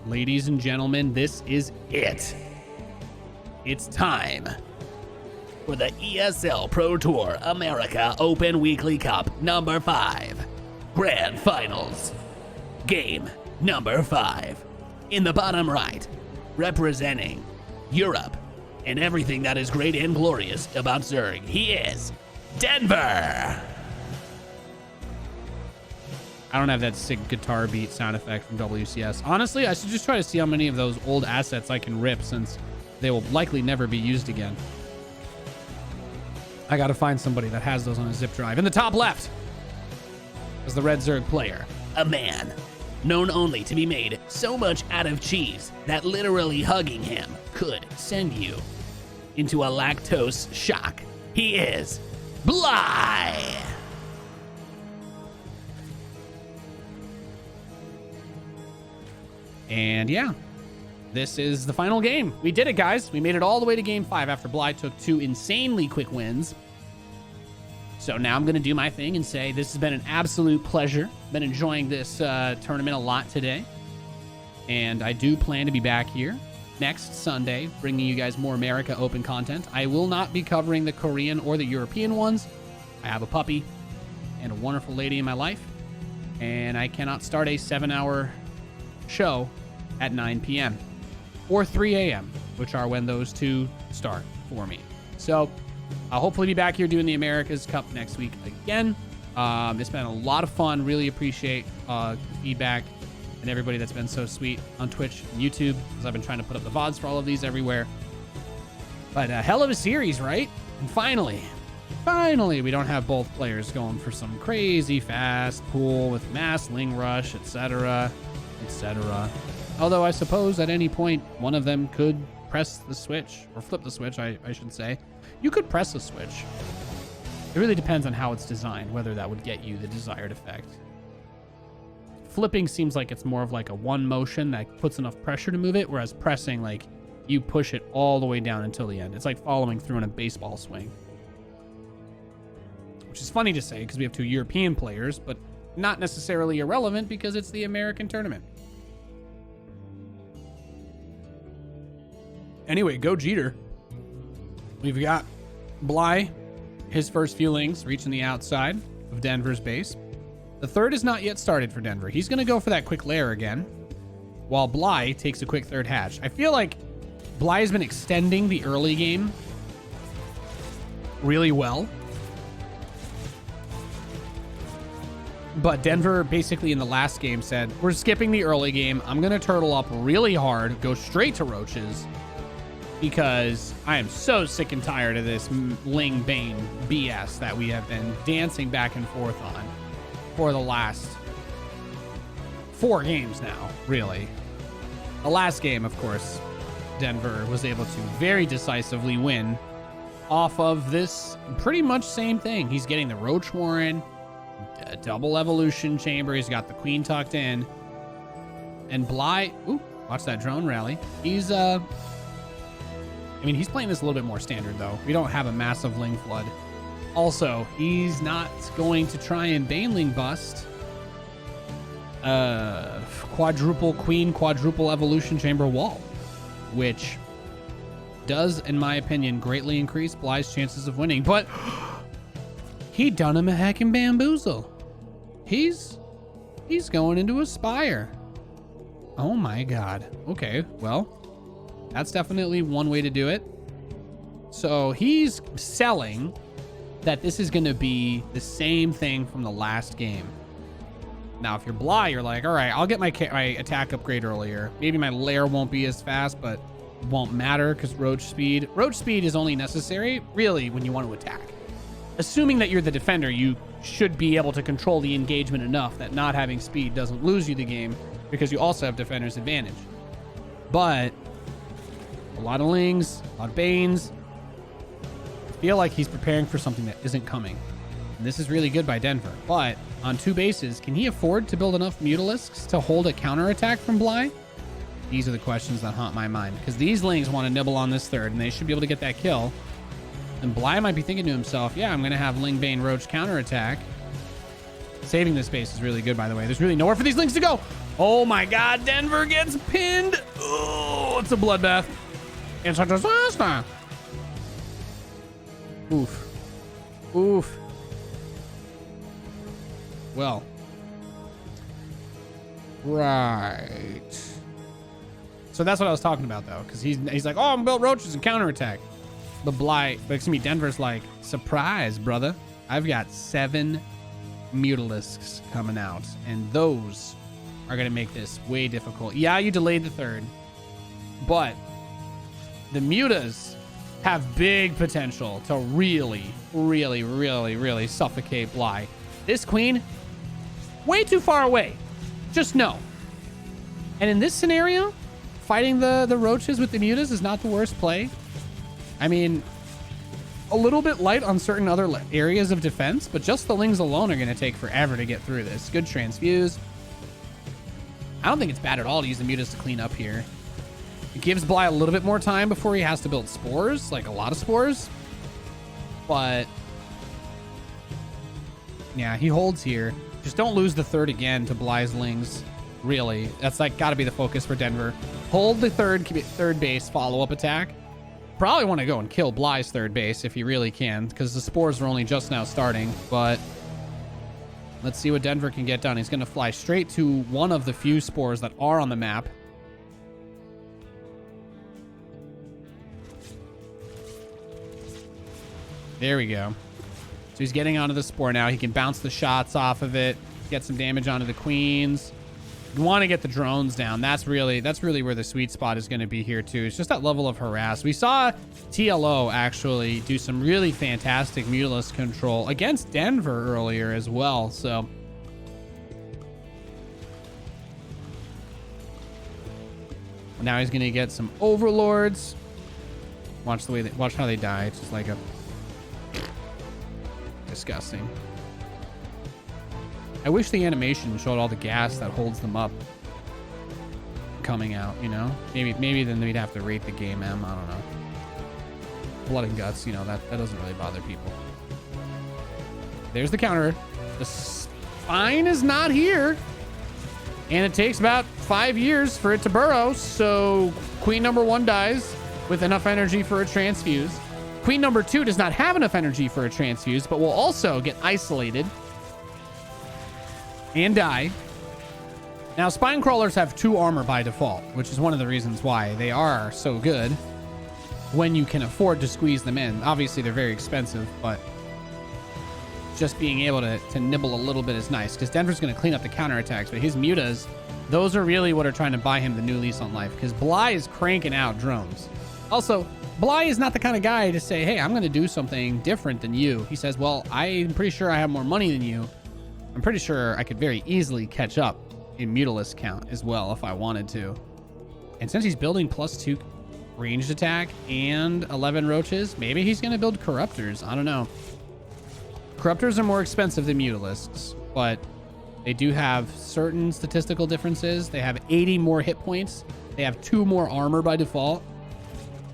ladies and gentlemen, this is it. It's time for the ESL Pro Tour America Open Weekly Cup number 5. Grand Finals. Game number 5. In the bottom right, representing Europe and everything that is great and glorious about Zerg, he is Denver. I don't have that sick guitar beat sound effect from WCS. Honestly, I should just try to see how many of those old assets I can rip, since they will likely never be used again. I gotta find somebody that has those on a zip drive. In the top left is the Red Zerg player, a man known only to be made so much out of cheese that literally hugging him could send you into a lactose shock. He is Bly. And yeah, this is the final game. We did it, guys. We made it all the way to game 5 after Bly took 2 insanely quick wins. So now I'm going to do my thing and say this has been an absolute pleasure. Been enjoying this tournament a lot today. And I do plan to be back here next Sunday, bringing you guys more America Open content. I will not be covering the Korean or the European ones. I have a puppy and a wonderful lady in my life, and I cannot start a 7-hour show at 9 p.m. or 3 a.m., which are when those two start for me. So I'll hopefully be back here doing the America's Cup next week again. It's been a lot of fun. Really appreciate feedback and everybody that's been so sweet on Twitch and YouTube, because I've been trying to put up the VODs for all of these everywhere. But a hell of a series, right? And finally, we don't have both players going for some crazy fast pool with mass Ling Rush, etc., etc. Although I suppose at any point, one of them could press the switch, or flip the switch, I should say. You could press the switch. It really depends on how it's designed, whether that would get you the desired effect. Flipping seems like it's more of like a one motion that puts enough pressure to move it, whereas pressing, like, you push it all the way down until the end. It's like following through in a baseball swing. Which is funny to say because we have 2 European players, but not necessarily irrelevant because it's the American tournament. Anyway, go Jeter. We've got Bly, his first few lings reaching the outside of Denver's base. The third is not yet started for Denver. He's going to go for that quick lair again, while Bly takes a quick third hatch. I feel like Bly has been extending the early game really well. But Denver basically in the last game said, we're skipping the early game. I'm going to turtle up really hard, go straight to roaches, because I am so sick and tired of this Ling Bane BS that we have been dancing back and forth on for the last 4 games now, really. The last game, of course, Denver was able to very decisively win off of this pretty much same thing. He's getting the Roach Warren, a double evolution chamber. He's got the Queen tucked in. And Bly, ooh, watch that drone rally. He's, I mean, he's playing this a little bit more standard, though. We don't have a massive Ling flood. Also, he's not going to try and Baneling bust quadruple Queen, quadruple evolution chamber wall, which does, in my opinion, greatly increase Bly's chances of winning. But he done him a heckin' bamboozle. He's going into a Spire. Oh my god. Okay, well, that's definitely one way to do it. So he's selling that this is going to be the same thing from the last game. Now, if you're Bly, you're like, all right, I'll get my attack upgrade earlier. Maybe my lair won't be as fast, but won't matter because Roach speed is only necessary, really, when you want to attack. Assuming that you're the defender, you should be able to control the engagement enough that not having speed doesn't lose you the game, because you also have defender's advantage. But a lot of Lings, a lot of Banes. I feel like he's preparing for something that isn't coming. And this is really good by Denver. But on 2 bases, can he afford to build enough Mutalisks to hold a counterattack from Bly? These are the questions that haunt my mind, because these Lings want to nibble on this third, and they should be able to get that kill. And Bly might be thinking to himself, yeah, I'm going to have Ling Bane Roach counterattack. Saving this base is really good, by the way. There's really nowhere for these Lings to go. Oh my God, Denver gets pinned. Oh, it's a bloodbath. It's a disaster. Oof. Oof. Well. Right. So that's what I was talking about, though, because he's like, oh, I'm built roaches and counterattack. But Denver's like, surprise, brother. I've got 7 mutalisks coming out, and those are going to make this way difficult. Yeah, you delayed the 3rd, but the mutas have big potential to really, really, really, really suffocate Bly. This queen, way too far away. Just no. And in this scenario, fighting the roaches with the mutas is not the worst play. I mean, a little bit light on certain other areas of defense, but just the lings alone are going to take forever to get through this. Good transfuse. I don't think it's bad at all to use the mutas to clean up here. It gives Bly a little bit more time before he has to build spores, like a lot of spores. But yeah, he holds here. Just don't lose the 3rd again to Bly's lings. Really, that's like got to be the focus for Denver. Hold the 3rd base follow-up attack. Probably want to go and kill Bly's 3rd base if you really can, because the spores are only just now starting. But let's see what Denver can get done. He's going to fly straight to one of the few spores that are on the map. There we go. So he's getting onto the spore now. He can bounce the shots off of it, get some damage onto the queens. You want to get the drones down. That's really where the sweet spot is going to be here too. It's just that level of harass. We saw TLO actually do some really fantastic Mutalisk control against Denver earlier as well. So now he's going to get some overlords. Watch how they die. It's just like a disgusting. I wish the animation showed all the gas that holds them up coming out, you know? Maybe then we'd have to rate the game M. I don't know. Blood and guts, you know, that doesn't really bother people. There's the counter. The spine is not here. And it takes about 5 years for it to burrow. So queen number 1 dies with enough energy for a transfuse. Queen number 2 does not have enough energy for a transfuse, but will also get isolated and die. Now, spine crawlers have 2 armor by default, which is one of the reasons why they are so good when you can afford to squeeze them in. Obviously, they're very expensive, but just being able to nibble a little bit is nice, because Denver's going to clean up the counterattacks, but his mutas, those are really what are trying to buy him the new lease on life, because Bly is cranking out drones. Also, Bly is not the kind of guy to say, hey, I'm going to do something different than you. He says, well, I'm pretty sure I have more money than you. I'm pretty sure I could very easily catch up in Mutalisk count as well if I wanted to. And since he's building +2 ranged attack and 11 roaches, maybe he's going to build Corruptors. I don't know. Corruptors are more expensive than Mutalisks, but they do have certain statistical differences. They have 80 more hit points. They have 2 more armor by default.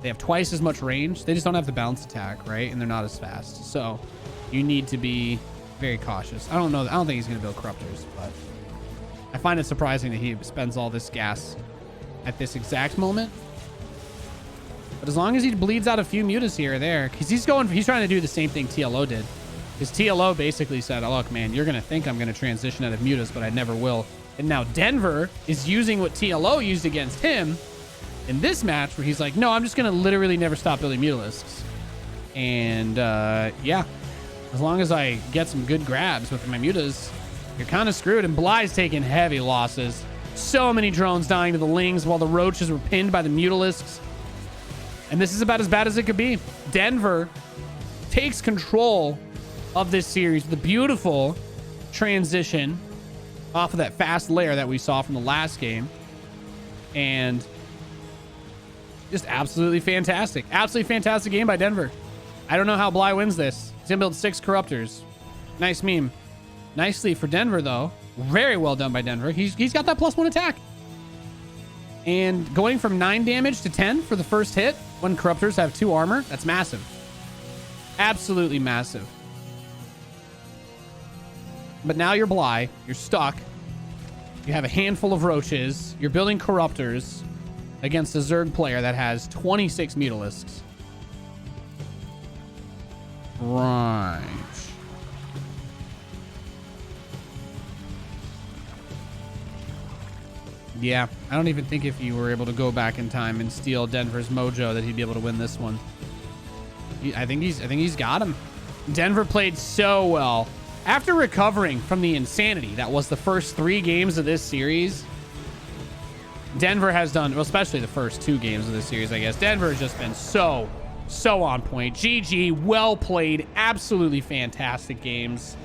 They have twice as much range. They just don't have the bounce attack, right? And they're not as fast. So you need to be very cautious. I don't think he's going to build Corruptors, but I find it surprising that he spends all this gas at this exact moment. But as long as he bleeds out a few mutas here or there, because he's trying to do the same thing TLO did. Because TLO basically said, oh, look, man, you're going to think I'm going to transition out of mutas, but I never will. And now Denver is using what TLO used against him in this match, where he's like, no, I'm just going to literally never stop building Mutalisks. And yeah, as long as I get some good grabs with my mutas, you're kind of screwed. And Bly's taking heavy losses. So many drones dying to the lings while the roaches were pinned by the Mutalisks. And this is about as bad as it could be. Denver takes control of this series with a beautiful transition off of that fast layer that we saw from the last game. And just absolutely fantastic. Absolutely fantastic game by Denver. I don't know how Bly wins this. He's going to build 6 Corruptors. Nice meme. Nicely for Denver, though. Very well done by Denver. He's got that +1 attack. And going from 9 damage to 10 for the first hit when Corruptors have 2 armor, that's massive. Absolutely massive. But now you're Bly. You're stuck. You have a handful of roaches. You're building corruptors against a Zerg player that has 26 mutalisks. Right. Yeah, I don't even think if you were able to go back in time and steal Denver's mojo that he'd be able to win this one. I think he's got him. Denver played so well. After recovering from the insanity that was the first 3 games of this series, Denver has done, well, especially the first 2 games of this series, I guess. Denver has just been so on point. GG, well played, absolutely fantastic games.